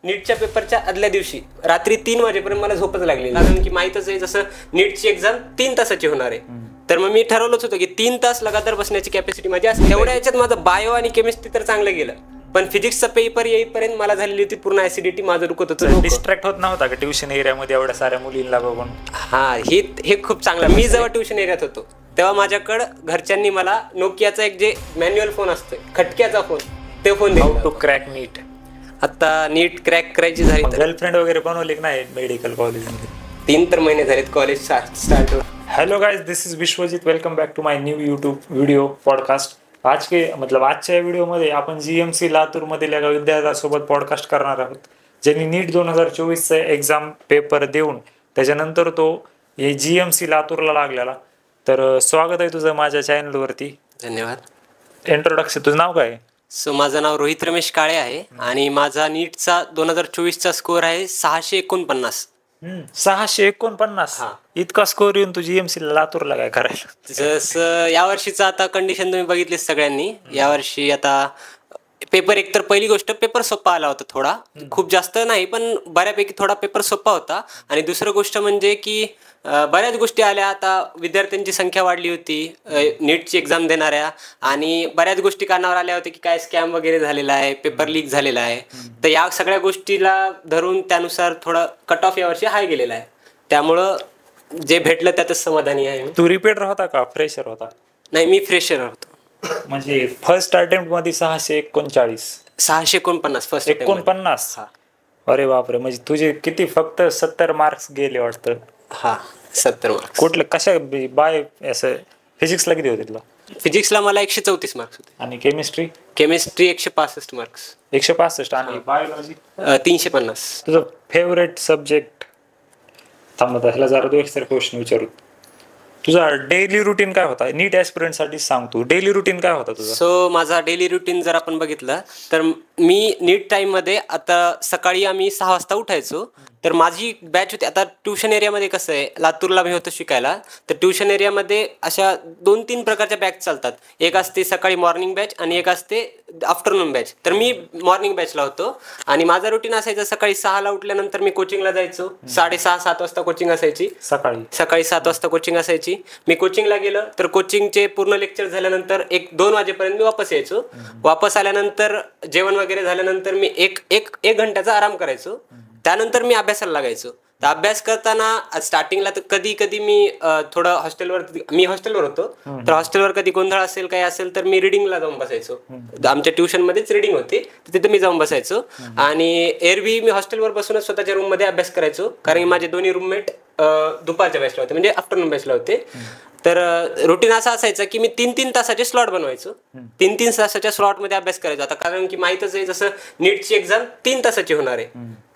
नीटच्या पेपरच्या आदल्या दिवशी रात्री 3 वाजेपर्यंत मला झोपच लागली, कारण की माहीतच आहे जसं नीटची एक्झाम 3 तासाची होणार आहे. तर मग मी ठरवलंच होतं की 3 तास लगातार बसण्याची कॅपॅसिटी माझी असते. तेवढ्या याच्यात माझं बायो आणि केमिस्ट्री तर चांगलं गेलं, पण फिजिक्सचा पेपर येईपर्यंत मला झालेली होती पूर्ण ऍसिडिटी, माझं दुखत होतं. डिस्ट्रॅक्ट होत नव्हता का ट्युशन एरियामध्ये एवढ्या साऱ्या मुलींना बघून? हे खूप चांगलं. मी जेव्हा ट्युशन एरियात होतो तेव्हा माझ्याकडं घरच्यांनी मला नोकियाचा एक जे मॅन्युअल फोन असतो, खटक्याचा फोन, ते फोन दिला. हाऊ टू क्रॅक नीट. आता नीट क्रॅक करायची झाली तर गर्लफ्रेंड वगैरे बनवली नाही मेडिकल कॉलेजमध्ये? 3 तर महिने झालेत कॉलेज स्टार्ट होऊन. Hello guys, this is Vishwajeet. Welcome back to my new YouTube video podcast. आजच्या व्हिडिओमध्ये आपण GMC लातूर मधील एका विद्यार्थ्यासोबत पॉडकास्ट करणार आहोत, ज्यांनी नीट 2024चा एक्झाम पेपर देऊन त्याच्यानंतर तो GMC लातूरला लागलेला. तर स्वागत आहे तुझं माझ्या चॅनलवरती. धन्यवाद. इंट्रोडक्शन, तुझं नाव काय? माझं नाव रोहित रमेश काळे आहे आणि माझा नीटचा 2024चा स्कोअर आहे 649. 649. इतका स्कोर येऊन तू GMC लातूरला काय करायला? जसं यावर्षीचा आता कंडिशन तुम्ही बघितली सगळ्यांनी. यावर्षी आता पेपर, एकतर पहिली गोष्ट पेपर सोपा आला होता, थोडा, खूप जास्त नाही पण बऱ्यापैकी थोडा पेपर सोपा होता. आणि दुसरं गोष्ट म्हणजे की बऱ्याच गोष्टी आल्या. आता विद्यार्थ्यांची संख्या वाढली होती नीटची एक्झाम देणाऱ्या, आणि बऱ्याच गोष्टी कानावर आल्या होत्या की काय स्कॅम वगैरे झालेला आहे, पेपर लीक झालेला आहे. तर या सगळ्या गोष्टीला धरून त्यानुसार थोडा कट ऑफ यावर्षी हाय गेलेला आहे. त्यामुळं जे भेटलं त्यातच समाधानी आहे. तू रिपीटर होता का फ्रेशर होता? नाही, मी फ्रेशर होतो. म्हणजे फर्स्ट अटेम्प्ट मध्ये 639. 649 फर्स्ट 49. अरे बापरे, म्हणजे तुझे किती, फक्त 70 मार्क्स गेले वाटतं? 70 मार्क्स. कुठलं, कशा, बाय असं फिजिक्सला किती होते तुला? फिजिक्सला मला 134 मार्क्स होते. आणि केमिस्ट्री? Chemistry 165 marks. 165. आणि बायोलॉजी 350. तुझं फेवरेट सब्जेक्ट? थांबत ह्याला जरा 2 क्वेश्चन विचारू. तुझा डेली रुटीन काय होता? नीट ऍस्पिरंट साठी सांग, तू डेली रुटीन काय होता तुझा? माझा डेली रुटीन जर आपण बघितलं तर मी नीट टाइम मध्ये, आता सकाळी आम्ही 6 वाजता उठायचो. तर माझी बॅच होती. आता ट्युशन एरियामध्ये कसं आहे, लातूरला मी होतो शिकायला, तर ट्युशन एरियामध्ये अशा 2-3 प्रकारच्या बॅच चालतात. एक असते सकाळी मॉर्निंग बॅच आणि एक असते आफ्टरनून बॅच. तर मी मॉर्निंग बॅचला होतो आणि माझा रुटीन असायचा, सकाळी 6ला उठल्यानंतर मी कोचिंगला जायचो. 6:30-7 वाजता कोचिंग असायची. सकाळी 7 वाजता कोचिंग असायची. मी कोचिंगला गेलं तर कोचिंगचे पूर्ण लेक्चर झाल्यानंतर 1-2 वाजेपर्यंत मी वापस यायचो. वापस आल्यानंतर जेवण वगैरे झाल्यानंतर मी एक घंट्याचा आराम करायचो. त्यानंतर मी अभ्यासाला लागायचो. तर अभ्यास करताना स्टार्टिंगला तर कधी मी थोडं हॉस्टेलवर होतो, तर हॉस्टेलवर कधी गोंधळ असेल काही असेल तर मी रिडिंगला जाऊन बसायचो. आमच्या ट्युशनमध्येच रिडिंग होती, तिथे मी जाऊन बसायचो. आणि एरवी मी हॉस्टेलवर बसूनच स्वतःच्या रूममध्ये अभ्यास करायचो, कारण की माझे दोन्ही रूममेट दुपारच्या बॅचला होते, म्हणजे आफ्टरनून बॅचला होते. तर रुटीन असा असायचं की मी 3-3 तासाचे स्लॉट बनवायचो. 3-3 तासाच्या स्लॉटमध्ये अभ्यास करायचो. आता कारण की माहीतच आहे जसं नीटची एक्झाम 3 तासाची होणार आहे,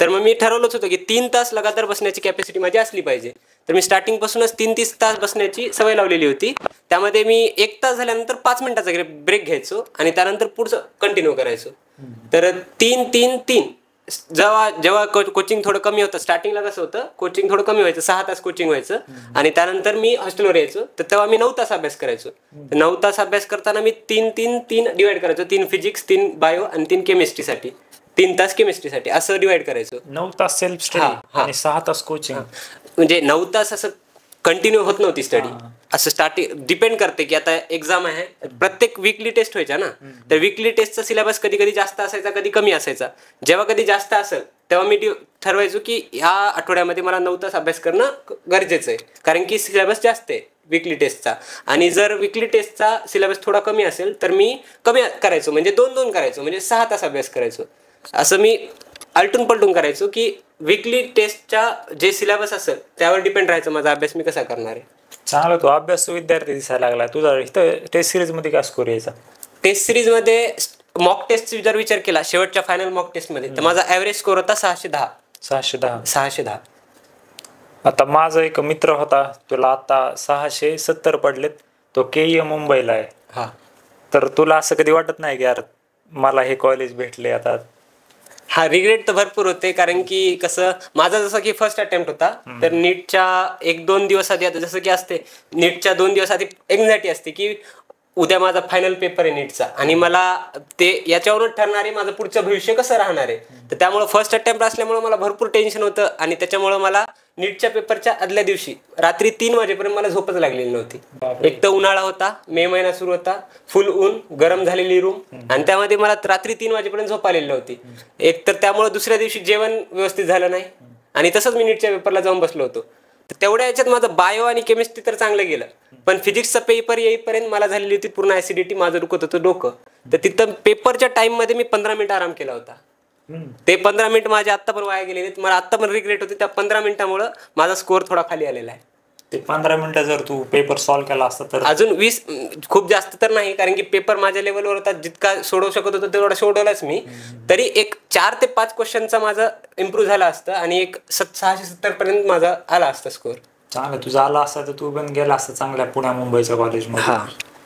तर मग मी ठरवलंच होतं की 3 तास लगातार बसण्याची कॅपॅसिटी माझी असली पाहिजे. तर मी स्टार्टिंगपासूनच 3-3 तास बसण्याची सवय लावलेली होती. त्यामध्ये मी 1 तास झाल्यानंतर 5 मिनिटाचा ब्रेक घ्यायचो आणि त्यानंतर पुढचं कंटिन्यू करायचो. तर 3-3-3 जेव्हा कोचिंग थोडं कमी होतं, स्टार्टिंगला कसं होतं, कोचिंग थोडं कमी व्हायचं, 6 तास कोचिंग व्हायचं आणि त्यानंतर मी हॉस्टेलवर यायचो. तर तेव्हा मी 9 तास अभ्यास करायचो. 9 तास अभ्यास करताना मी 3-3-3 डिवाइड करायचो. 3 फिजिक्स, 3 बायो आणि 3 केमिस्ट्रीसाठी, 3 तास केमिस्ट्रीसाठी, असं डिवाइड करायचो. 9 तास सेल्फ स्टडी आणि 6 तास कोचिंग. म्हणजे 9 तास असं कंटिन्यू होत नव्हती स्टडी. असं स्टार्टिंग डिपेंड करते की आता एक्झाम आहे, प्रत्येक वीकली टेस्ट व्हायच्या ना, तर वीकली टेस्टचा सिलेबस कधी कधी जास्त असायचा, कधी कमी असायचा. जेव्हा कधी जास्त असेल तेव्हा मी ठरवायचो की ह्या आठवड्यामध्ये मला 9 तास अभ्यास करणं गरजेचं आहे, कारण की सिलेबस जास्त आहे वीकली टेस्टचा. आणि जर वीकली टेस्टचा सिलेबस थोडा कमी असेल तर मी कमी करायचो, म्हणजे 2-2 करायचो, म्हणजे 6 तास अभ्यास करायचो. असं मी आलटून पलटून करायचो की वीकली टेस्टच्या जे सिलेबस असेल त्यावर डिपेंड राहायचं माझा अभ्यास मी कसा करणार आहे. चांगला तो अभ्यास विद्यार्थी दिसायला लागला. तुझा इथं टेस्ट सिरीज मध्ये काय स्कोर यायचा? टेस्ट सिरीज मध्ये मॉक टेस्ट जर विचार केला, शेवटच्या फायनल मॉक टेस्ट मध्ये, तर माझा ऍव्हरेज स्कोर होता 610. आता माझा एक मित्र होता, तुला आता 670 पडलेत, तो KE मुंबईला आहे. तर तुला असं कधी वाटत नाही की यार मला हे कॉलेज भेटले? आता रिग्रेट तर भरपूर होते, कारण की कसं, माझा जसं की फर्स्ट अटेम्प्ट होता, तर नीटच्या 1-2 दिवस आधी, आता जसं की असते नीटच्या 2 दिवस आधी एन्झायटी असते की उद्या माझा फायनल पेपर आहे नीटचा आणि मला ते याच्यावरून ठरणार आहे माझं पुढचं भविष्य कसं राहणार आहे. तर त्यामुळं फर्स्ट अटेम्प्ट असल्यामुळं मला भरपूर टेन्शन होतं आणि त्याच्यामुळं मला नीटच्या पेपरच्या आदल्या दिवशी रात्री 3 वाजेपर्यंत मला झोपच लागलेली नव्हती. एक तर उन्हाळा होता, मे महिना सुरू होता, फुल ऊन, गरम झालेली रूम आणि त्यामध्ये मला रात्री 3 वाजेपर्यंत झोप आलेली नव्हती. एक तर त्यामुळे दुसऱ्या दिवशी जेवण व्यवस्थित झालं नाही आणि तसंच मी नीटच्या पेपरला जाऊन बसलो होतो. तर तेवढ्या याच्यात माझं बायो आणि केमिस्ट्री तर चांगलं गेलं, पण फिजिक्सचा पेपर येईपर्यंत मला झालेली होती पूर्ण ऍसिडिटी, माझं दुखत होतं डोकं. तर तिथं पेपरच्या टाइममध्ये मी 15 मिनिट आराम केला होता. ते 15 मिनिट माझे आत्ता पण वाया गेलेले, मला आत्ता पण रिग्रेट होते. त्या 15 मिनिटामुळं माझा स्कोअर थोडा खाली आलेला आहे. ते 15 मिनिटं जर तू पेपर सॉल्व्ह केला असता तर अजून 20, खूप जास्त तर नाही, कारण की पेपर माझ्या लेवलवर होता, जितका सोडवू शकत होतो तेवढा सोडवलाच मी. तरी एक 4 ते 5 क्वेश्चनचा माझा इम्प्रूव्ह झाला असतं आणि एक 670 पर्यंत माझा आला असता स्कोअर. चांगलं तुझा आला असता तर तू पण गेला असता चांगल्या पुण्या मुंबईच्या कॉलेजमध्ये.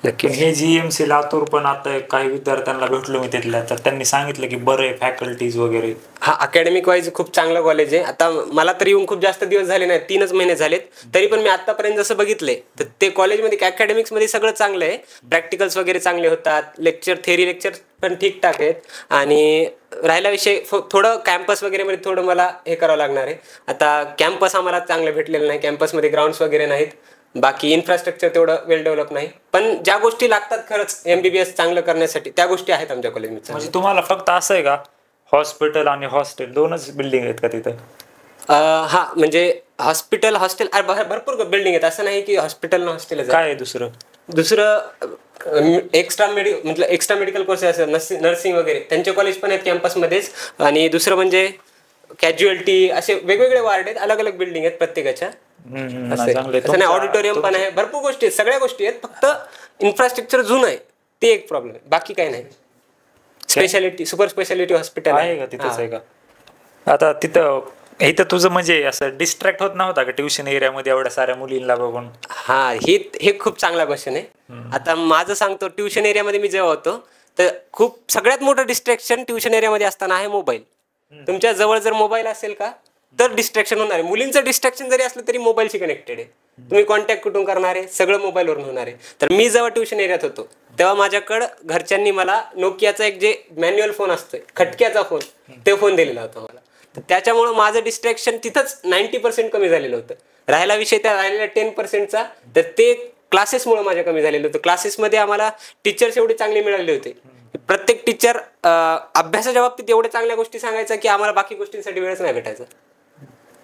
नक्की. हे GMC लातूर पण आता काही विद्यार्थ्यांना भेटलो मी तिथल्या, तर त्यांनी सांगितलं की बरं आहे फॅकल्टीज वगैरे. हा, अकॅडमिक वाईज खूप चांगलं कॉलेज आहे. आता मला तरी येऊन खूप जास्त दिवस झाले नाही, 3च महिने झालेत, तरी पण मी आतापर्यंत जसं बघितलंय तर ते कॉलेजमध्ये अकॅडमिक्समध्ये सगळं चांगलं आहे. प्रॅक्टिकल्स वगैरे चांगले होतात, थेरी लेक्चर पण ठीकठाक आहेत. आणि राहिला विषय थोडं कॅम्पस वगैरे मध्ये थोडं मला हे करावं लागणार आहे. आता कॅम्पस आम्हाला चांगलं भेटलेलं नाही, कॅम्पसमध्ये ग्राउंड्स वगैरे नाहीत, बाकी इन्फ्रास्ट्रक्चर तेवढं वेल डेव्हलप नाही. पण ज्या गोष्टी लागतात खरंच MBBS चांगलं करण्यासाठी त्या गोष्टी आहेत आमच्या कॉलेजमध्ये. म्हणजे तुम्हाला फक्त असं आहे का हॉस्पिटल आणि हॉस्टेल 2च बिल्डिंग आहेत का तिथं? हा, म्हणजे हॉस्पिटल हॉस्टेल भरपूर बिल्डिंग आहेत, असं नाही की हॉस्पिटल हॉस्टेल. काय आहे दुसरं एक्स्ट्रा मेडिकल कोर्सेस असतात, नर्सिंग वगैरे त्यांचे कॉलेज पण आहेत कॅम्पसमध्येच. आणि दुसरं म्हणजे कॅज्युअल्टी, असे वेगवेगळे वार्ड आहेत, अलग अलग बिल्डिंग आहेत प्रत्येकाच्या. ऑडिटोरियम पण आहे, भरपूर गोष्टी आहेत, सगळ्या गोष्टी आहेत, फक्त इन्फ्रास्ट्रक्चर जुनं आहे ते एक प्रॉब्लेम आहे, बाकी काही नाही. स्पेशालिटी, सुपर स्पेशालिटी हॉस्पिटल आहे का तिथंच आहे का? आता इथं तुझं म्हणजे असं डिस्ट्रॅक्ट होत नव्हता का ट्युशन एरियामध्ये एवढ्या साऱ्या मुलींना बघून? हा, हे खूप चांगला क्वेश्चन आहे. आता माझं सांगतो, ट्युशन एरियामध्ये मी जेव्हा होतो तर सगळ्यात मोठं डिस्ट्रॅक्शन ट्युशन एरियामध्ये असताना आहे मोबाईल. तुमच्या जवळ जर मोबाईल असेल का तर डिस्ट्रॅक्शन होणार आहे. मुलींचं डिस्ट्रॅक्शन जरी असलं तरी मोबाईलशी कनेक्टेड आहे. तुम्ही कॉन्टॅक्ट कुठून करणार आहे, सगळं मोबाईलवरून होणार आहे. तर मी जेव्हा ट्युशन एरियात होतो तेव्हा माझ्याकडं घरच्यांनी मला नोकियाचा एक जे मॅन्युअल फोन असतोय, खटक्याचा फोन, ते फोन दिलेला होता मला. तर त्याच्यामुळं माझं डिस्ट्रॅक्शन तिथंच 90% कमी झालेलं होतं. राहिला विषय त्या राहिलेल्या 10%चा, तर ते क्लासेसमुळे माझ्या कमी झालेलं होतं. क्लासेसमध्ये आम्हाला टीचर्स एवढे चांगले मिळाले होते, प्रत्येक टीचर अभ्यासाच्या बाबतीत एवढ्या चांगल्या गोष्टी सांगायचा की आम्हाला बाकी गोष्टींसाठी वेळच नाही भेटायचा.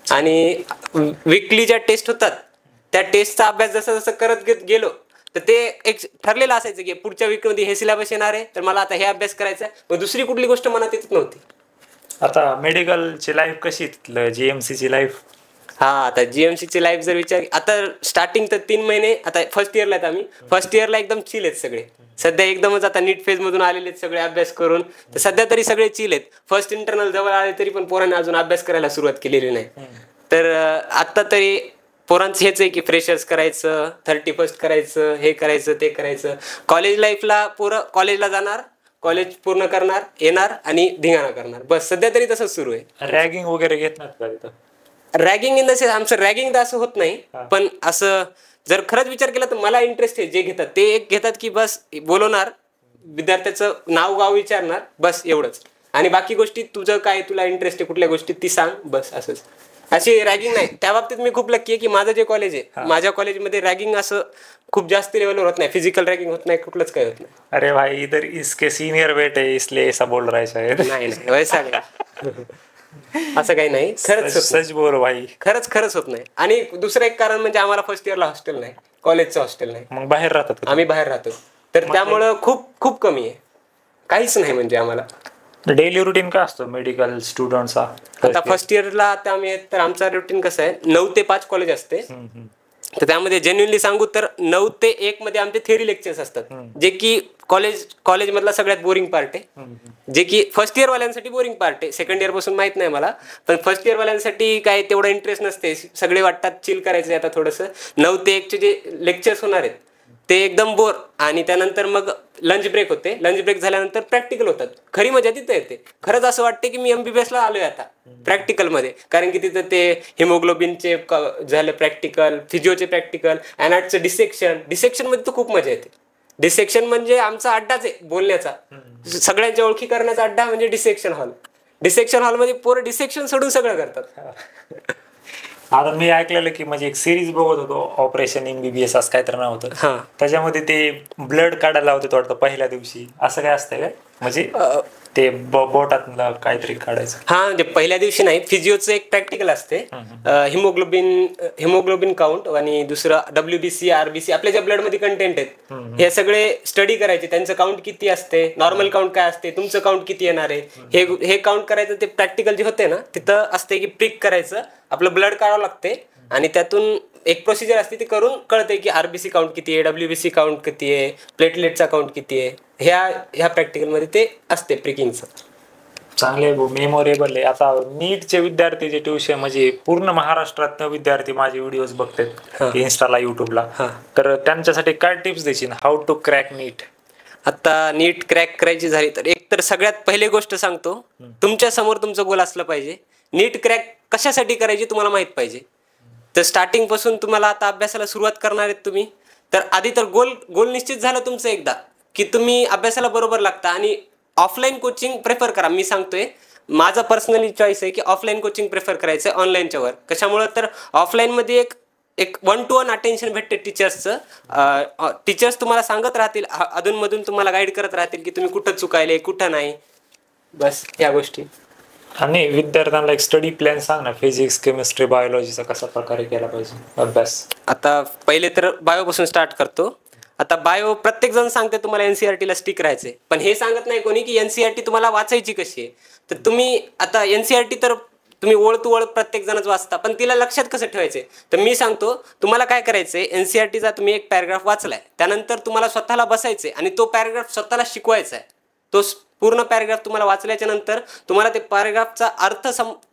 आणि वीकली ज्या टेस्ट होतात त्या टेस्टचा अभ्यास जसं जसं करत गेलो तर ते एक ठरलेलं असायचं की पुढच्या वीकमध्ये हे सिलेबस येणार आहे, तर मला आता हे अभ्यास करायचा आहे, मग दुसरी कुठली गोष्ट मनात येत नव्हती. आता मेडिकलची लाईफ कशी तिथलं, GMCची लाईफ? हा, आता GMCची लाईफ जर विचार, आता स्टार्टिंग तर 3 महिने, आता फर्स्ट इयरला आहेत आम्ही, फर्स्ट इयरला एकदम चिल आहेत सगळे. सध्या एकदमच आता नीट फेज मधून आलेले आहेत सगळे अभ्यास करून, तर सध्या तरी सगळे चिल आहेत. फर्स्ट इंटरनल जवळ आले तरी पण पोरांनी अजून अभ्यास करायला सुरुवात केलेली नाही. तर आता तरी पोरांचं हेच आहे की फ्रेशर्स करायचं, 31st करायचं, हे करायचं, ते करायचं. कॉलेज लाईफला पोरं कॉलेजला जाणार, कॉलेज पूर्ण करणार, येणार आणि धिंगाणा करणार, बस. सध्या तरी तसंच सुरू आहे. रॅगिंग वगैरे घेत नाहीत का तिथं? रॅगिंग इन द सेन्स, आमचं रॅगिंग तर असं होत नाही, पण असं जर खरंच विचार केला तर मला इंटरेस्ट आहे, जे घेतात ते एक घेतात की बस बोलवणार, विद्यार्थ्याचं नाव गाव विचारणार, बस एवढंच. आणि बाकी गोष्टी तुझं काय, तुला इंटरेस्ट आहे कुठल्या गोष्टीत ती सांग, बस असंच. अशी रॅगिंग नाही. त्या बाबतीत मी खूप लकी आहे की माझं जे कॉलेज आहे, माझ्या कॉलेजमध्ये रॅगिंग असं खूप जास्त लेवलवर होत नाही, फिजिकल रॅगिंग होत नाही, कुठलंच काही होत नाही. अरे भाई, इधर इसके सीनियर बेटे इसलिए ऐसा बोल रहा है शायद. नाही वैसा असं काही नाही, खरंच सच बोल भाई, खरंच होत नाही. आणि दुसरं एक कारण म्हणजे आम्हाला फर्स्ट इयरला हॉस्टेल नाही, कॉलेजचं हॉस्टेल नाही. मग बाहेर राहतात? आम्ही बाहेर राहतो, तर त्यामुळं खूप कमी आहे, काहीच नाही म्हणजे आम्हाला. डेली रुटीन काय असतो मेडिकल स्टुडंटचा? आता फर्स्ट इयरला आता आम्ही, तर आमचा रुटीन कसं आहे, 9 ते 5 कॉलेज असते. तर त्यामध्ये जेन्युइनली सांगू तर 9 ते 1 मध्ये आमचे थेरी लेक्चर्स असतात, जे की कॉलेज मधला सगळ्यात बोरिंग पार्ट आहे, जे की फर्स्ट इयर वाल्यांसाठी बोरिंग पार्ट आहे. सेकंड इयर पासून माहित नाही मला, पण फर्स्ट इयर वाल्यांसाठी काय तेवढा इंटरेस्ट नसते, सगळे वाटतात चिल करायचं आता थोडंसं. 9 ते 1 चे जे लेक्चर्स होणार आहेत ते एकदम बोर. आणि त्यानंतर मग लंच ब्रेक होते, लंच ब्रेक झाल्यानंतर प्रॅक्टिकल होतात. खरी मजा तिथं येते. खरंच असं वाटते की मी MBBSला आलोय आता प्रॅक्टिकलमध्ये, कारण की तिथं ते हिमोग्लोबिनचे झाले प्रॅक्टिकल, फिजिओचे प्रॅक्टिकल, अॅनाटचं डिसेक्शन मध्ये तर खूप मजा येते. डिसेक्शन म्हणजे आमचा अड्डाच आहे बोलण्याचा, सगळ्यांच्या ओळखी करण्याचा अड्डा म्हणजे डिसेक्शन हॉल. डिसेक्शन हॉलमध्ये पोरं डिसेक्शन सोडून सगळं करतात. आता मी ऐकलेलं की म्हणजे एक सिरीज बघत होतो, ऑपरेशन MBBS असं काहीतरी नाव होतं, त्याच्यामध्ये ते ब्लड काढायला होते वाटतं पहिल्या दिवशी, असं काय असतंय काय म्हणजे ते बोटातलं काहीतरी काढायचं? हा, म्हणजे पहिल्या दिवशी नाही, फिजिओचं एक प्रॅक्टिकल असते, हिमोग्लोबिन काउंट आणि दुसरं WBC RBC आपल्या ज्या ब्लड मध्ये कंटेंट आहेत हे सगळे स्टडी करायचे. त्यांचं काउंट किती असते, नॉर्मल काउंट काय असते, तुमचं काउंट किती येणार आहे हे काउंट करायचं. ते प्रॅक्टिकल जे होते ना तिथं असते की प्रिक करायचं, आपलं ब्लड काढावं लागते आणि त्यातून एक प्रोसिजर असते, ती करून कळते की RBC काउंट किती आहे, WBC काउंट किती आहे, प्लेटलेटचा काउंट किती आहे. ह्या प्रॅक्टिकलमध्ये ते असते प्रिकिंगचं. चांगले मेमोरेबल आहे. आता नीटचे विद्यार्थीचे ट्युशन म्हणजे पूर्ण महाराष्ट्रात विद्यार्थी माझे व्हिडिओज बघतात इन्स्टाला, युट्यूबला, तर त्यांच्यासाठी काय टिप्स देशील, हाऊ टू क्रॅक नीट? आता नीट क्रॅक करायची झाली तर एक तर सगळ्यात पहिली गोष्ट सांगतो, तुमच्या समोर तुमचं गोल असलं पाहिजे. नीट क्रॅक कशासाठी करायची तुम्हाला माहित पाहिजे. तर स्टार्टिंग पासून तुम्हाला आता अभ्यासाला सुरुवात करणार आहेत तुम्ही, तर आधी तर गोल निश्चित झालं तुमचं एकदा की तुम्ही अभ्यासाला बरोबर लागता. आणि ऑफलाईन कोचिंग प्रेफर करा. मी सांगतोय माझा पर्सनली चॉईस आहे की ऑफलाईन कोचिंग प्रेफर करायचं ऑनलाईनच्या वर. कशामुळं तर ऑफलाईनमध्ये एक 1-to-1 अटेन्शन भेटते टीचर्सचं. टीचर्स तुम्हाला सांगत राहतील, अधूनमधून तुम्हाला गाईड करत राहतील की तुम्ही कुठं चुकायले कुठं नाही, बस या गोष्टी. आणि विद्यार्थ्यांना एक स्टडी प्लॅन सांग ना, फिजिक्स, केमिस्ट्री, बायोलॉजीचा कसा प्रकारे केला पाहिजे अभ्यास? आता पहिले तर बायोपासून स्टार्ट करतो. आता बायो प्रत्येक जण सांगते तुम्हाला NCERTला स्टिक राहायचंय, पण हे सांगत नाही कोणी की NCERT तुम्हाला वाचायची कशी आहे. तर तुम्ही आता NCERT तर तुम्ही ओळ तू ओळ प्रत्येक जणच वाचता, पण तिला लक्षात कसं ठेवायचंय. तर मी सांगतो तुम्हाला काय करायचंय, NCERTचा तुम्ही एक पॅराग्राफ वाचलाय, त्यानंतर तुम्हाला स्वतःला बसायचंय आणि तो पॅराग्राफ स्वतःला शिकवायचा आहे. तो पूर्ण पॅराग्राफ तुम्हाला वाचल्याच्या नंतर तुम्हाला ते पॅराग्राफचा अर्थ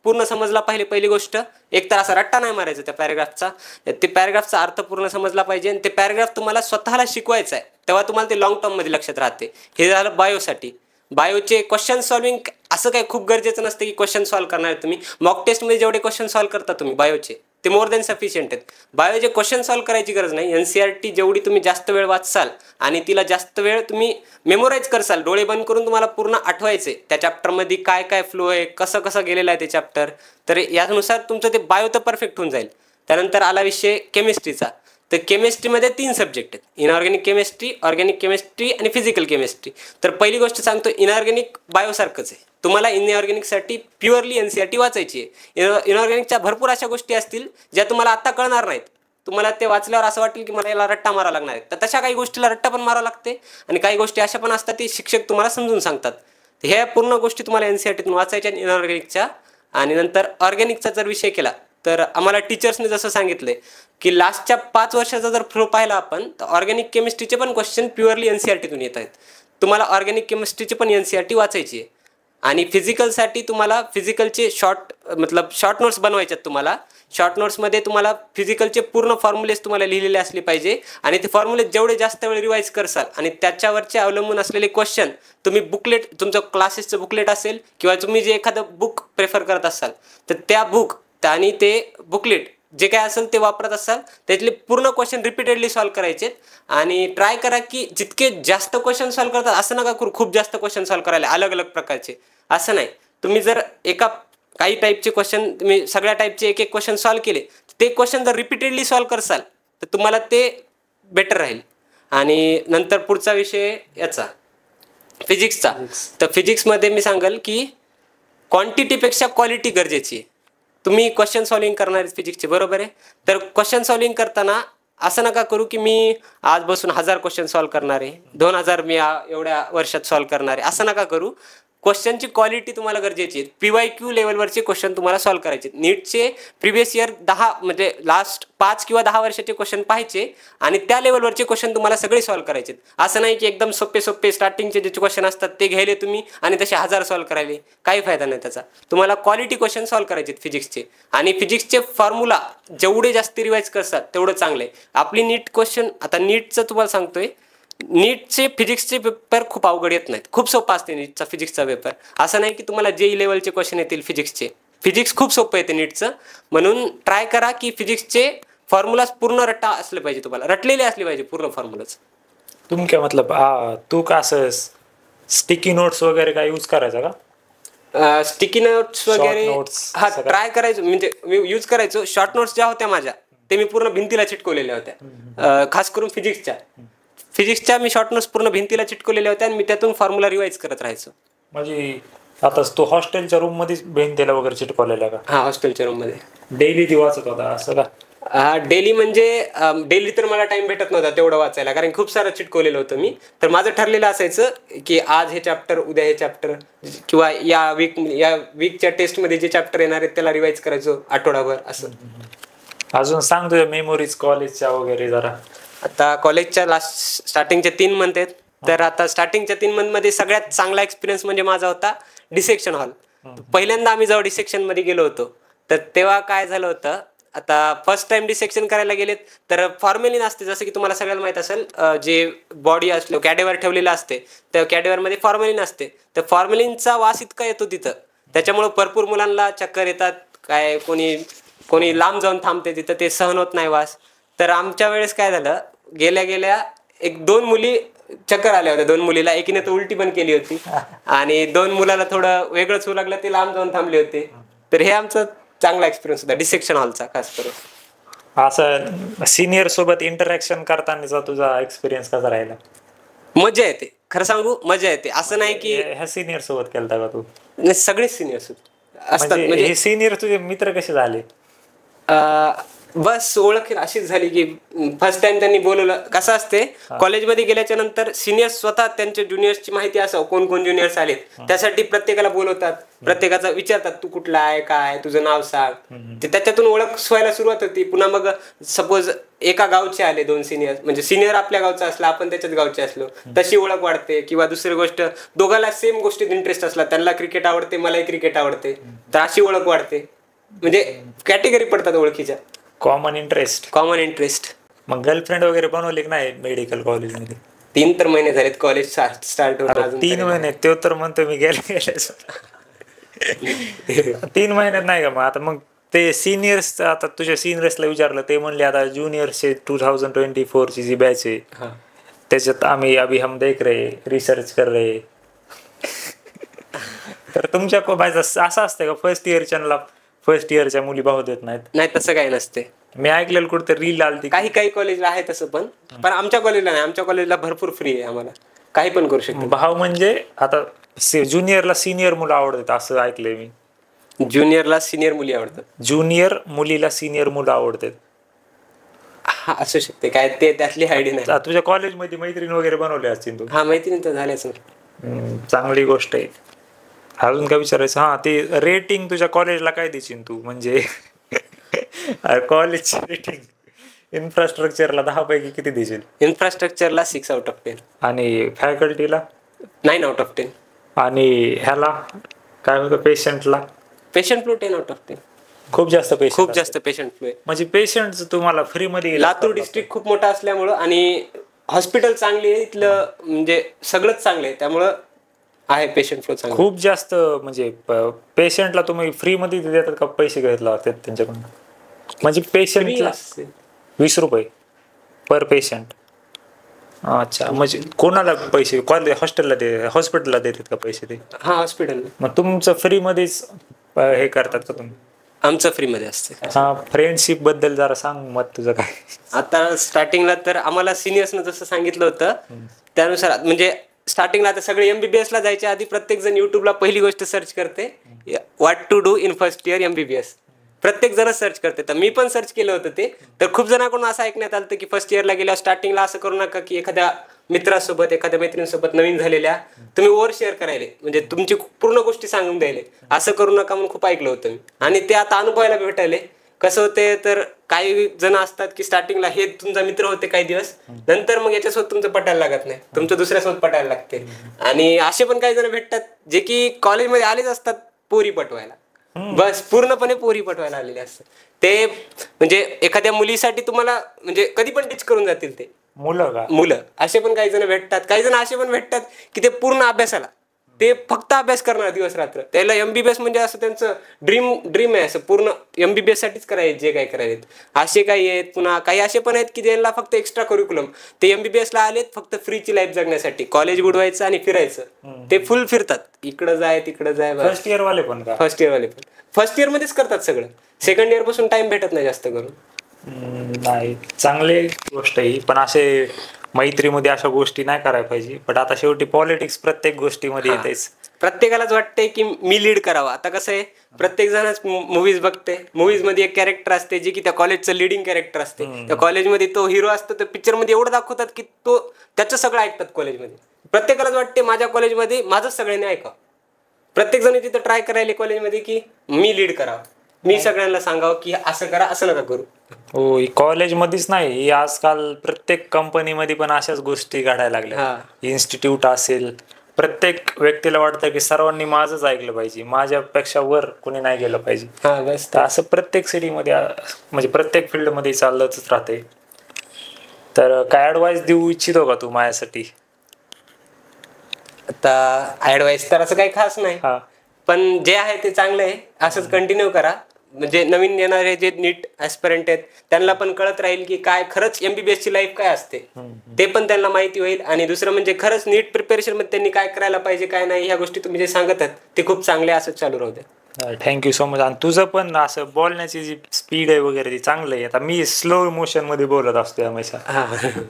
पूर्ण समजला पाहिजे. पहिली गोष्ट, एक तर असा रट्टा नाही मारायचा त्या पॅराग्राफचा, ते पॅराग्राफचा अर्थ पूर्ण समजला पाहिजे आणि ते पॅराग्राफ तुम्हाला स्वतःला शिकवायचा आहे, तेव्हा तुम्हाला ते लॉंग टर्ममध्ये लक्षात राहते. हे झालं बायोसाठी. बायोचे क्वेश्चन सॉल्विंग असं काही खूप गरजेचं नसतं की क्वेश्चन सॉल्व्ह करणार तुम्ही. मॉक टेस्टमध्ये जेवढे क्वेश्चन सॉल्व्ह करता तुम्ही बायोचे ते मोर दॅन सफिशियंट आहेत. बायोचे क्वेश्चन सॉल्व्ह करायची गरज नाही. NCERT जेवढी तुम्ही जास्त वेळ वाचाल आणि तिला जास्त वेळ तुम्ही मेमोराईज करसाल, डोळे बंद करून तुम्हाला पूर्ण आठवायचे त्या चॅप्टरमध्ये काय काय फ्लो आहे, कसं कसं गेलेलं आहे ते चॅप्टर, तर यानुसार तुमचं ते बायो तर परफेक्ट होऊन जाईल. त्यानंतर आला विषय केमिस्ट्रीचा. तर केमिस्ट्रीमध्ये 3 सब्जेक्ट आहेत, इनऑर्गॅनिक केमिस्ट्री, ऑर्गॅनिक केमिस्ट्री आणि फिजिकल केमिस्ट्री. तर पहिली गोष्ट सांगतो, इनऑर्गॅनिक बायोसारखंच आहे. तुम्हाला इनऑर्गॅनिकसाठी प्युअरली NCERT वाचायची आहे. इनऑर्गॅनिकच्या भरपूर अशा गोष्टी असतील ज्या तुम्हाला आता कळणार नाहीत. तुम्हाला ते वाचल्यावर असं वाटेल की मला याला रट्टा मारावा लागणार आहे, तर तशा काही गोष्टीला रट्टा पण मारावा लागते आणि काही गोष्टी अशा पण असतात ते शिक्षक तुम्हाला समजून सांगतात. ह्या पूर्ण गोष्टी तुम्हाला NCERTतून वाचायच्या इनऑर्गॅनिकच्या. आणि नंतर ऑर्गॅनिकचा जर विषय केला तर आम्हाला टीचर्सने जसं सांगितलंय की लास्टच्या 5 वर्षाचा जर फ्लो पाहिला आपण, तर ऑर्गॅनिक केमिस्ट्रीचे पण क्वेश्चन प्युअरली NCERTतून येत आहेत. तुम्हाला ऑर्गॅनिक केमिस्ट्रीची पण NCERT वाचायची आहे. आणि फिजिकलसाठी तुम्हाला फिजिकलचे शॉर्ट नोट्स बनवायचे आहेत. तुम्हाला शॉर्ट नोट्समध्ये तुम्हाला फिजिकलचे पूर्ण फॉर्म्युलेस तुम्हाला लिहिलेले असले पाहिजे आणि ते फॉर्म्युले जेवढे जास्त वेळ रिवाईज करसाल आणि त्याच्यावरचे अवलंबून असलेले क्वेश्चन तुम्ही बुकलेट, तुमचं क्लासेसचं बुकलेट असेल किंवा तुम्ही जे एखादं बुक प्रेफर करत असाल तर त्या बुक आणि ते बुकलेट जे काय असेल ते वापरत असाल, त्यातले पूर्ण क्वेश्चन रिपीटेडली सॉल्व्ह करायचे. आणि ट्राय करा की जितके जास्त क्वेश्चन सॉल्व्ह करतात असं नका करू खूप जास्त क्वेश्चन सॉल्व्ह करायला अलग अलग प्रकारचे, असं नाही. तुम्ही जर काही टाईपचे क्वेश्चन, तुम्ही सगळ्या टाईपचे एक क्वेश्चन सॉल्व्ह केले, ते क्वेश्चन जर रिपीटेडली सॉल्व्ह करसाल तर तुम्हाला ते बेटर राहील. आणि नंतर पुढचा विषय याचा फिजिक्सचा. तर फिजिक्समध्ये मी सांगाल की क्वांटिटीपेक्षा क्वालिटी गरजेची आहे. तुम्ही क्वेश्चन सॉल्विंग करणार आहे फिजिक्सचे, बरोबर आहे, तर क्वेश्चन सॉल्विंग करताना असं नका करू की मी आज बसून 1000 क्वेश्चन सॉल्व्ह करणार आहे, 2000 मी एवढ्या वर्षात सॉल्व्ह करणार आहे, असं नका करू. क्वेश्चनची क्वालिटी तुम्हाला गरजेची आहे. PYQ लेवलवरचे क्वेश्चन तुम्हाला सॉल्व्ह करायचे. नीटचे प्रिव्हियस इयर 10 म्हणजे लास्ट 5 किंवा 10 वर्षाचे क्वेश्चन पाहायचे आणि त्या लेवलवरचे क्वेश्चन तुम्हाला सगळे सॉल्व्ह करायचे. असं नाही की एकदम सोपे स्टार्टिंगचे जे क्वेश्चन असतात ते घ्यायले तुम्ही आणि तसे 1000 सॉल्व्ह करायले, काही फायदा नाही त्याचा. तुम्हाला क्वालिटी क्वेश्चन सॉल्व्ह करायचे फिजिक्सचे. आणि फिजिक्सचे फॉर्म्युला जेवढे जास्त रिवाईज करतात तेवढं चांगलं आहे. आपली नीट क्वेश्चन, आता नीटचं तुम्हाला सांगतोय, नीटचे फिजिक्सचे पेपर खूप अवघड येत नाहीत, खूप सोपा असते नीटचा फिजिक्सचा पेपर. असं नाही की तुम्हाला JEE लेवलचे क्वेश्चन येतील फिजिक्सचे. फिजिक्स खूप सोपं येते नीटचं, म्हणून ट्राय करा की फिजिक्सचे फॉर्म्युलाज पूर्ण रट्टा असले पाहिजे, तुम्हाला रटलेले असले पाहिजे पूर्ण फॉर्म्युलाज. तुम क्या मतलब तू का असं स्टिकी नोट्स वगैरे काय यूज करायचा का? स्टिकी नोट्स वगैरे notes हा असं का? ट्राय करायचो, म्हणजे मी यूज करायचो. शॉर्ट नोट्स ज्या होत्या माझ्या ते मी पूर्ण भिंतीला चिटकवलेल्या होत्या. खास करून फिजिक्सच्या मी शॉर्ट नोट्स पूर्ण भिंतीला चिटकवलेल्या होत्या आणि मी त्यातून फॉर्म्युला रिवाइज करत राहायचो. म्हणजे आता तू हॉस्टेलच्या रूम मध्ये भिंतीला वगैरे चिटकवलेला का? हा, हॉस्टेलच्या रूम मध्ये डेली ती वाचत होता असं का? डेली म्हणजे डेली तर मला टाइम भेटत नव्हता तेवढं वाचायला, कारण खूप सारं चिटकवलेलं होतं मी. तर माझं ठरलेलं असायचं की आज हे चॅप्टर, उद्या हे चॅप्टर, किंवा या वीकच्या टेस्टमध्ये जे चॅप्टर येणार आहेत त्याला रिवाइज करायचो आठवडाभर असं. अजून सांग तुझ्या मेमोरीज कॉलेजच्या वगैरे जरा. आता कॉलेजच्या स्टार्टिंगच्या 3 मंथ आहेत. तर आता स्टार्टिंगच्या 3 मंथ मध्ये सगळ्यात चांगला एक्सपिरियन्स म्हणजे माझा होता डिसेक्शन हॉल. पहिल्यांदा आम्ही जेव्हा डिसेक्शन मध्ये गेलो होतो तर तेव्हा काय झालं होतं, आता फर्स्ट टाइम डिसेक्शन करायला गेलेत तर फॉर्मेलिन असते, जसं की तुम्हाला सगळ्यांना माहित असेल. जे बॉडी असलो कॅडेवर ठेवलेलं असते त्या कॅडेवरमध्ये फॉर्मेलिन असते. तर फॉर्मेलिनचा वास इतका येतो तिथं, त्याच्यामुळं भरपूर मुलांना चक्कर येतात. काय कोणी लांब जाऊन थांबते तिथं, ते सहन होत नाही वास. तर आमच्या वेळेस काय झालं, गेल्या गेल्या 1-2 मुली चक्कर आल्या होत्या. 2 मुलीला, एकीने तर उलटी पण केली होती आणि 2 मुलाला थोडं वेगळंच होऊ लागलं, ते लांब जाऊन थांबले होते. तर हे आमचं चांगला एक्सपिरियन्स होता डिसेक्शन हॉलचा खास करून. असं सिनियर सोबत इंटरॅक्शन करतानाचा तुझा एक्सपिरियन्स कसा राहिला? मजा येते, खरं सांगू मजा येते. असं नाही की ह्या सिनियर सोबत केलता का तू? सगळेच सिनियर्स असतात. म्हणजे हे सिनियर तुझे मित्र कसे झाले? बस ओळख अशीच झाली की फर्स्ट टाइम त्यांनी बोलवलं. कसं असते, कॉलेजमध्ये गेल्याच्या नंतर सिनियर्स स्वतः त्यांच्या ज्युनियर्सची माहिती असावं कोण कोण ज्युनियर्स आलेत, त्यासाठी प्रत्येकाला बोलवतात, प्रत्येकाचा विचारतात तू कुठला आहे, काय तुझं नाव सांग. ते त्याच्यातून ओळख व्हायला सुरुवात होती. पुन्हा मग सपोज एका गावचे आले 2 सिनियर, म्हणजे सिनियर आपल्या गावचा असला, आपण त्याच्याच गावचे असलो, तशी ओळख वाढते. किंवा दुसरी गोष्ट, दोघांना सेम गोष्टीत इंटरेस्ट असला, त्यांना क्रिकेट आवडते, मलाही क्रिकेट आवडते, तर अशी ओळख वाढते. म्हणजे कॅटेगरी पडतात ओळखीच्या. Common interest. मग गर्लफ्रेंड वगैरे बनवली की नाही मेडिकल कॉलेजमध्ये? 3 तर महिने झालेत कॉलेज स्टार्ट होऊन अजून 3 महिने? तो तर म्हणतो मी गेले 3 महिन्यात नाही का? मग आता मग ते सिनियर्स, आता तुझ्या सिनियर्सला विचारलं, ते म्हणले आता ज्युनियर्सचे 2024 ची जी बॅच आहे त्याच्यात आम्ही अभी हम देख रहे, रिसर्च कर रहे. तर तुमच्या असं असतं का फर्स्ट इयरच्या मुली भाव देत नाहीत? नाही, तसं काही नसते. मी ऐकलेलं कुठं रील आलती. काही कॉलेजला आहे तसं, पण आमच्या कॉलेजला नाही. आमच्या कॉलेजला भरपूर फ्री आहे, आम्हाला काही पण करू शकतो. भाव म्हणजे आता ज्युनियरला सिनियर मुलं आवडतात असं ऐकलंय मी. ज्युनियरला सिनियर मुली आवडतात? ज्युनियर मुलीला सिनियर मुलं आवडतात. हा, असू शकते, काय ते त्यातली आयडिया नाही. तुझ्या कॉलेजमध्ये मैत्रीण वगैरे बनवले असतील तू? हा, मैत्रीण तर झाल्याच. चांगली गोष्ट आहे. अजून काय विचारायचं? हा, ते रेटिंग तुझ्या कॉलेजला काय देशील तू? म्हणजे कॉलेजची रेटिंग इन्फ्रास्ट्रक्चरला 10 पैकी किती देशील? इन्फ्रास्ट्रक्चरला 6 आउट ऑफ 10. आणि फॅकल्टीला? 9 आउट ऑफ 10. आणि ह्याला काय होतं, पेशंट फ्लो 10 आउट ऑफ 10. खूप जास्त पेशंट फ्लो आहे. म्हणजे पेशंट तुम्हाला फ्री मध्ये? लातूर डिस्ट्रिक्ट खूप मोठा असल्यामुळं आणि हॉस्पिटल चांगली आहे इथलं, म्हणजे सगळंच चांगलं आहे, त्यामुळं आहे पेशंट फ्लो चांगला. खूप जास्त. म्हणजे पेशंटला तुम्ही फ्री मध्ये देतात का पैसे घ्यायला लागतात त्यांच्याकडून? म्हणजे पेशंटला 20 रुपये पर पेशंट? अच्छा. म्हणजे कोणाला पैसे? हॉस्पिटलला देतात का पैसे ते? हा, हॉस्पिटल. मग तुमचं फ्री मध्येच हे करतात का तुम्ही? आमचं फ्री मध्ये असते. हा, फ्रेंडशिप बद्दल जरा सांग मत तुझं काय. आता स्टार्टिंगला तर आम्हाला सिनियर्सनं जसं सांगितलं होतं त्यानुसार, म्हणजे स्टार्टिंगला आता सगळे MBBS ला जायच्या आधी प्रत्येक जण युट्यूबला पहिली गोष्ट सर्च करते, what to do in first year MBBS. प्रत्येक जण सर्च करते. तर मी पण सर्च केलं होतं ते. तर खूप जणांकडून असं ऐकण्यात आलं की फर्स्ट इयरला गेल्यावर स्टार्टिंगला असं करू नका की एखाद्या मित्रासोबत, एखाद्या मैत्रिणीसोबत नवीन झालेल्या तुम्ही ओव्हर शेअर करायले, म्हणजे तुमची पूर्ण गोष्टी सांगून द्यायले, असं करू नका म्हणून खूप ऐकलं होतं मी. आणि ते आता अनुभवायला भेटायले. कसं होते, तर काही जण असतात की स्टार्टिंगला हे तुमचा मित्र होते काही दिवस, नंतर मग याच्यासोबत तुमचं पटायला लागत नाही, तुमचं दुसऱ्यासोबत पटायला लागते. आणि असे पण काही जण भेटतात जे की कॉलेजमध्ये आलेच असतात पोरी पटवायला, बस पूर्णपणे पोरी पटवायला आलेले असतात ते. म्हणजे एखाद्या मुलीसाठी तुम्हाला म्हणजे कधी पण टीच करून जातील ते मुलं. असे पण काही जण भेटतात. काही जण असे पण भेटतात की ते पूर्ण अभ्यासाला, ते फक्त अभ्यास करणार दिवस रात्र. त्याला MBBS म्हणजे असं त्यांचं ड्रीम आहे, असं पूर्ण MBBS साठीच करायचे जे काय करायचे. असे काही आहेत, पुन्हा काही असे पण आहेत की ज्यांना फक्त एक्स्ट्रा करिक्युलम, ते MBBS ला आलेत फक्त फ्रीची लाईफ जगण्यासाठी, कॉलेज बुडवायचं आणि फिरायचं. ते फुल फिरतात, इकडं जाय तिकडं जाय. फर्स्ट इयर वाले पण फर्स्ट इयर मध्येच करतात सगळं. सेकंड इयर पासून टाइम भेटत नाही जास्त करून. नाही, चांगली गोष्ट आहे, पण असे मैत्रीमध्ये अशा गोष्टी नाही करायला पाहिजे. पण आता शेवटी पॉलिटिक्स प्रत्येक गोष्टीमध्ये येतेच. प्रत्येकालाच वाटतंय की मी लीड करावं. आता कसं आहे, प्रत्येक जणच मूवीज बघते, मूवीज मध्ये एक कॅरेक्टर असते जे की त्या कॉलेजचं लिडिंग कॅरेक्टर असते. त्या कॉलेजमध्ये तो हिरो असतो, तर पिक्चर मध्ये एवढं दाखवतात की तो त्याचं सगळं ऐकतात कॉलेजमध्ये. प्रत्येकालाच वाटते माझ्या कॉलेजमध्ये माझंच सगळ्यांनी ऐकावं. प्रत्येक जण तिथं ट्राय करायला कॉलेजमध्ये की मी लीड करावं, मी सगळ्यांना सांगावं की असं करा, असं नका करू. हो, कॉलेजमध्येच नाही, आजकाल प्रत्येक कंपनीमध्ये पण अशाच गोष्टी घडायला लागल्या. इन्स्टिट्यूट असेल, प्रत्येक व्यक्तीला वाटतं की सर्वांनी माझंच ऐकलं पाहिजे, माझ्यापेक्षा वर कोणी नाही गेलं पाहिजे. तर असं प्रत्येक सिटीमध्ये म्हणजे प्रत्येक फील्डमध्ये चाललंच राहते. तर काय ऍडवाइस देऊ इच्छितो का तू माझ्यासाठी? आता ऍडवाइस तर असं काही खास नाही, पण जे आहे ते चांगलं आहे, असंच कंटिन्यू करा. म्हणजे नवीन येणारे जे नीट ऍस्पिरंट आहेत त्यांना पण कळत राहील की काय खरंच MBBS ची लाईफ काय असते, ते पण त्यांना माहिती होईल. आणि दुसरं म्हणजे खरंच नीट प्रिपरेशन मध्ये त्यांनी काय करायला पाहिजे काय नाही, ह्या गोष्टी तुम्ही जे सांगत आहेत ते खूप चांगले, असंच चालू राहू द्या. Thank you so much. आणि तुझं पण असं बोलण्याची जी स्पीड आहे वगैरे ती चांगलं आहे. आता मी स्लो मोशन मध्ये बोलत असतो हमेशा,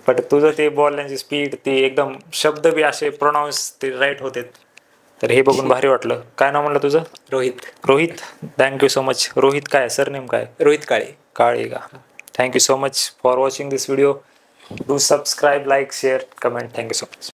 पण तुझं ते बोलण्याची स्पीड, ती एकदम शब्द बी असे प्रोनाऊन्स ते राईट होते. तर हे बघून भारी वाटलं. काय नाव म्हणलं तुझं? Rohit. Thank you so much. Rohit काय सरनेम काय? रोहित काळे का? Thank you so much for watching this video. Do subscribe, like, share, comment. Thank you so much.